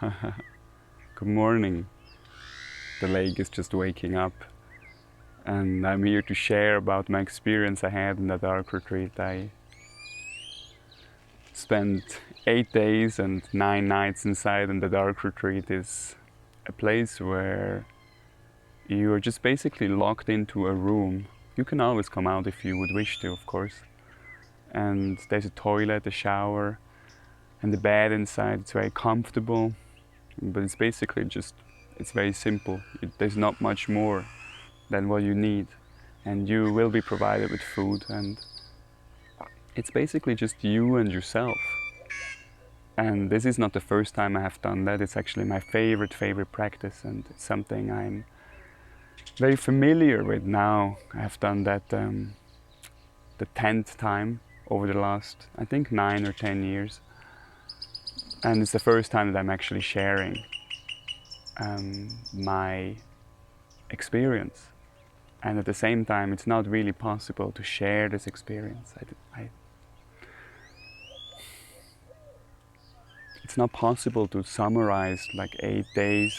Good morning. The lake is just waking up, and I'm here to share about my experience I had in the dark retreat. I spent 8 days and 9 nights inside, and the dark retreat is a place where you are just basically locked into a room. You can always come out if you would wish to, of course. And there's a toilet, a shower, and the bed inside. It's very comfortable, but it's basically just, it's very simple. There's not much more than what you need, and you will be provided with food, and it's basically just you and yourself. And this is not the first time I have done that. It's actually my favorite practice, and it's something I'm very familiar with now. I have done that the 10th time over the last, I think, 9 or 10 years. And it's the first time that I'm actually sharing my experience. And at the same time, it's not really possible to share this experience. It's not possible to summarize like 8 days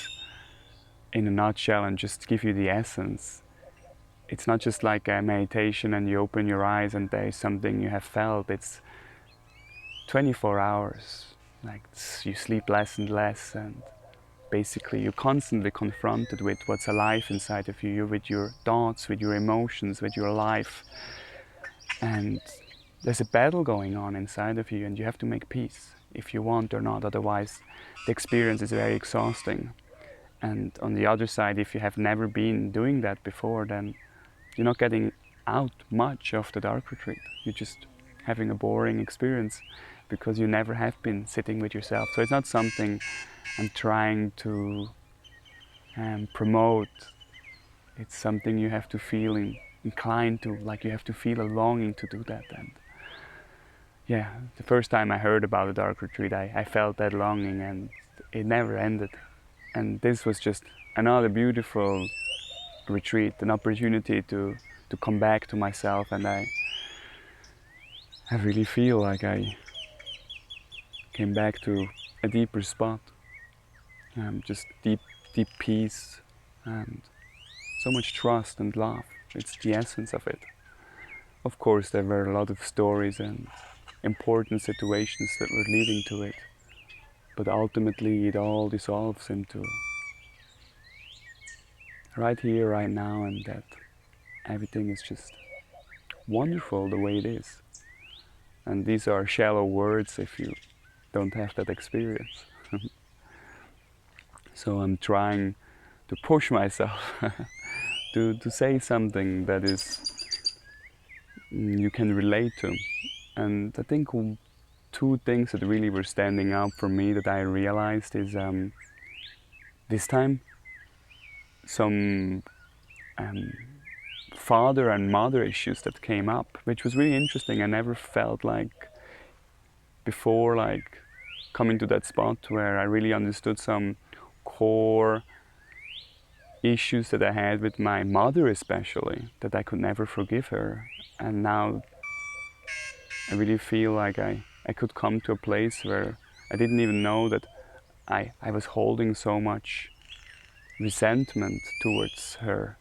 in a nutshell and just give you the essence. It's not just like a meditation and you open your eyes and there is something you have felt. It's 24 hours. Like you sleep less and less, and basically you're constantly confronted with what's alive inside of you, with your thoughts, with your emotions, with your life. And there's a battle going on inside of you, and you have to make peace if you want or not. Otherwise, the experience is very exhausting. And on the other side, if you have never been doing that before, then you're not getting out much of the dark retreat. You're just having a boring experience because you never have been sitting with yourself. So it's not something I'm trying to promote. It's something you have to feel inclined to, like you have to feel a longing to do that. And yeah, the first time I heard about the dark retreat, I felt that longing, and it never ended. And this was just another beautiful retreat, an opportunity to come back to myself, and I really feel like I came back to a deeper spot, just deep peace, and so much trust and love. It's the essence of it. Of course, there were a lot of stories and important situations that were leading to it, but ultimately it all dissolves into right here, right now, and that everything is just wonderful the way it is. And these are shallow words if you don't have that experience. So I'm trying to push myself to say something that is you can relate to. And I think 2 things that really were standing out for me that I realized is this time some father and mother issues that came up, which was really interesting. I never felt like before, like coming to that spot where I really understood some core issues that I had with my mother, especially, that I could never forgive her. And now I really feel like I could come to a place where I didn't even know that I was holding so much resentment towards her.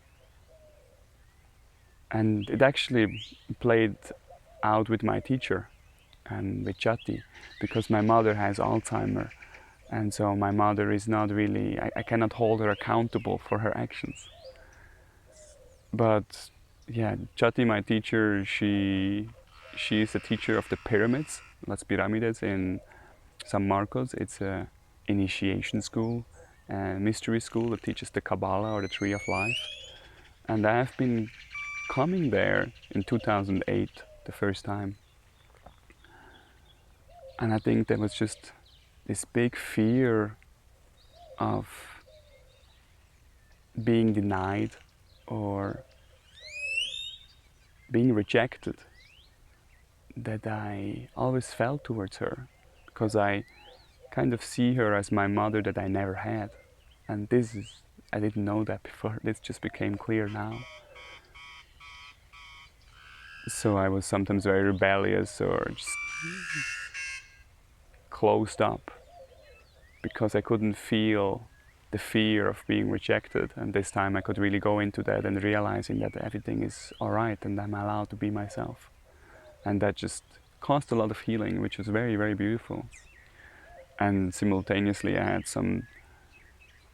And it actually played out with my teacher and with Chatti, because my mother has Alzheimer, and so my mother is not really, I cannot hold her accountable for her actions. But yeah, Chatti, my teacher, she is a teacher of the pyramids, Las Piramides in San Marcos. It's a initiation school, a mystery school that teaches the Kabbalah or the Tree of Life. And I have been coming there in 2008, the first time. And I think there was just this big fear of being denied or being rejected that I always felt towards her, because I kind of see her as my mother that I never had. And this is, I didn't know that before. This just became clear now. So I was sometimes very rebellious or just closed up. because I couldn't feel the fear of being rejected. And this time I could really go into that and realizing that everything is all right and I'm allowed to be myself. And that just caused a lot of healing, which was very, very beautiful. And simultaneously I had some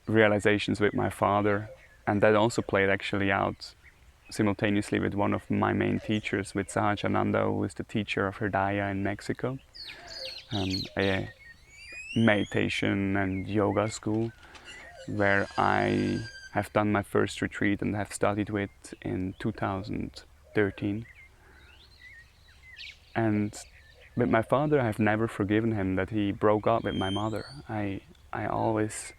realizations with my father, and that also played actually out simultaneously with one of my main teachers, with Sahajananda, who is the teacher of Hridaya in Mexico, a meditation and yoga school where I have done my first retreat and have studied with in 2013. And with my father, I have never forgiven him that he broke up with my mother. I always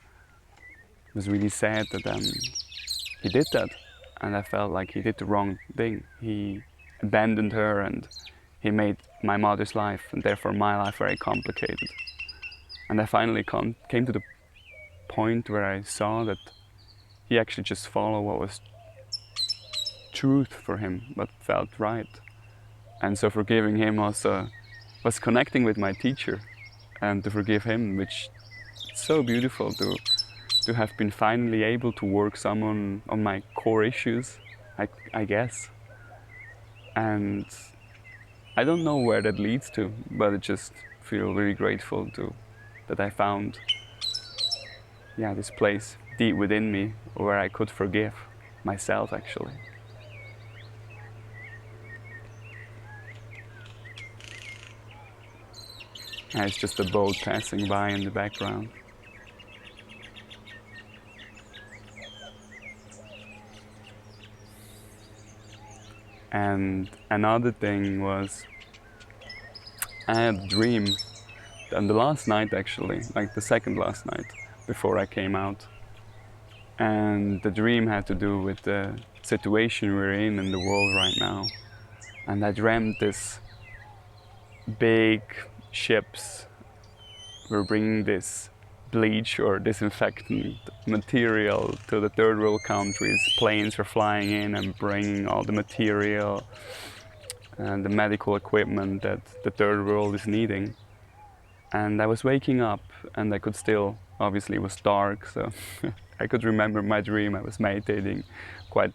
was really sad that he did that, and I felt like he did the wrong thing. He abandoned her and he made my mother's life and therefore my life very complicated. And I finally came to the point where I saw that he actually just followed what was truth for him, what felt right. And so forgiving him also was connecting with my teacher, and to forgive him, which is so beautiful to have been finally able to work some on my core issues, I guess. And I don't know where that leads to, but I just feel really grateful that I found this place deep within me where I could forgive myself actually. And it's just a boat passing by in the background. And another thing was, I had a dream, and the last night actually, like the second last night before I came out. And the dream had to do with the situation we're in the world right now. And I dreamt this big ships were bringing this bleach or disinfectant material to the third world countries. Planes were flying in and bringing all the material and the medical equipment that the third world is needing. And I was waking up and I could still, obviously it was dark, so I could remember my dream. I was meditating quite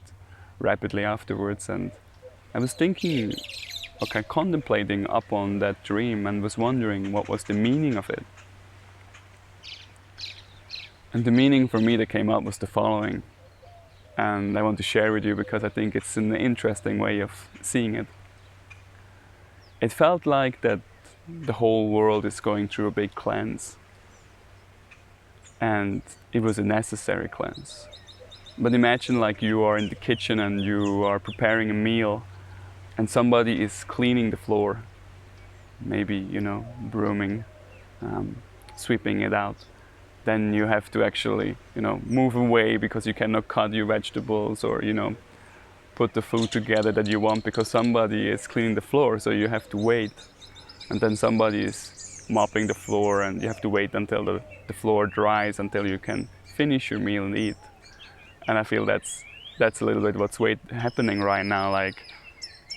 rapidly afterwards, and I was thinking, contemplating upon that dream and was wondering what was the meaning of it. And the meaning for me that came up was the following, and I want to share with you because I think it's an interesting way of seeing it. It felt like that the whole world is going through a big cleanse, and it was a necessary cleanse. But imagine like you are in the kitchen and you are preparing a meal and somebody is cleaning the floor, maybe, brooming, sweeping it out. Then you have to actually, move away because you cannot cut your vegetables or, put the food together that you want because somebody is cleaning the floor, so you have to wait. And then somebody is mopping the floor and you have to wait until the floor dries until you can finish your meal and eat. And I feel that's a little bit what's happening right now, like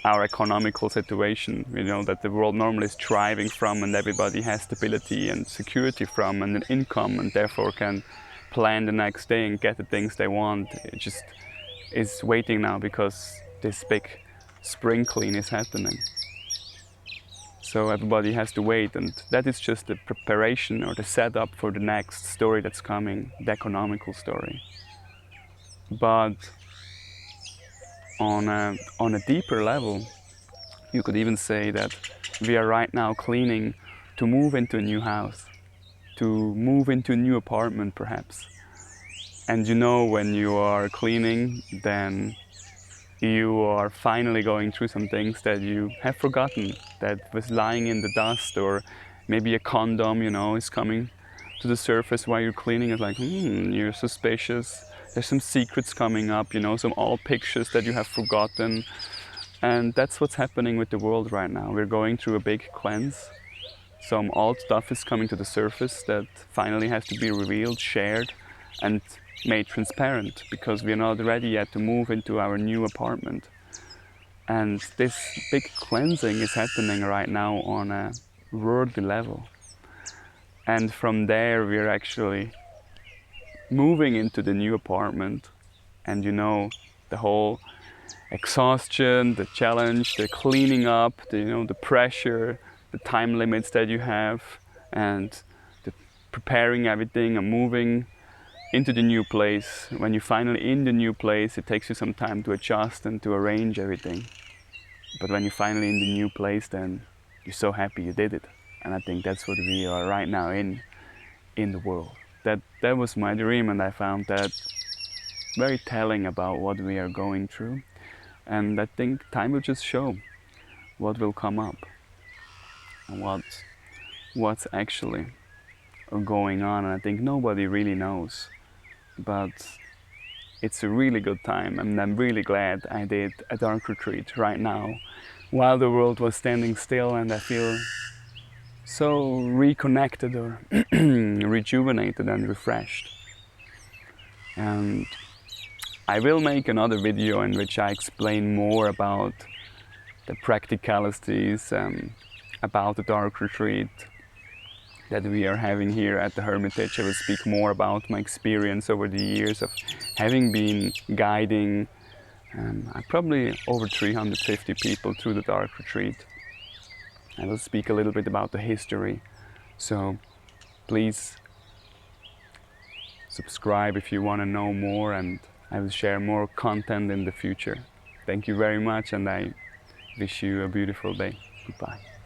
our economical situation, that the world normally is thriving from and everybody has stability and security from and an income and therefore can plan the next day and get the things they want. It just is waiting now because this big spring clean is happening. So everybody has to wait, and that is just the preparation or the setup for the next story that's coming, the economical story. But on a deeper level, you could even say that we are right now cleaning to move into a new house, to move into a new apartment perhaps. And when you are cleaning, then you are finally going through some things that you have forgotten, that was lying in the dust, or maybe a condom, is coming to the surface while you're cleaning. It's like, you're suspicious. There's some secrets coming up, some old pictures that you have forgotten. And that's what's happening with the world right now. We're going through a big cleanse. Some old stuff is coming to the surface that finally has to be revealed, shared, and made transparent, because we're not ready yet to move into our new apartment. And this big cleansing is happening right now on a worldly level. And from there we're actually moving into the new apartment, and you know, the whole exhaustion, the challenge, the cleaning up, the pressure, the time limits that you have, and the preparing everything and moving into the new place. When you're finally in the new place, it takes you some time to adjust and to arrange everything. But when you're finally in the new place, then you're so happy you did it. And I think that's what we are right now in the world. That was my dream, and I found that very telling about what we are going through. And I think time will just show what will come up and what's actually going on. And I think nobody really knows. But it's a really good time, and I'm really glad I did a dark retreat right now while the world was standing still, and I feel so reconnected or rejuvenated and refreshed. And I will make another video in which I explain more about the practicalities about the dark retreat that we are having here at the Hermitage. I will speak more about my experience over the years of having been guiding probably over 350 people through the dark retreat. I will speak a little bit about the history. So please subscribe if you want to know more, and I will share more content in the future. Thank you very much, and I wish you a beautiful day. Goodbye.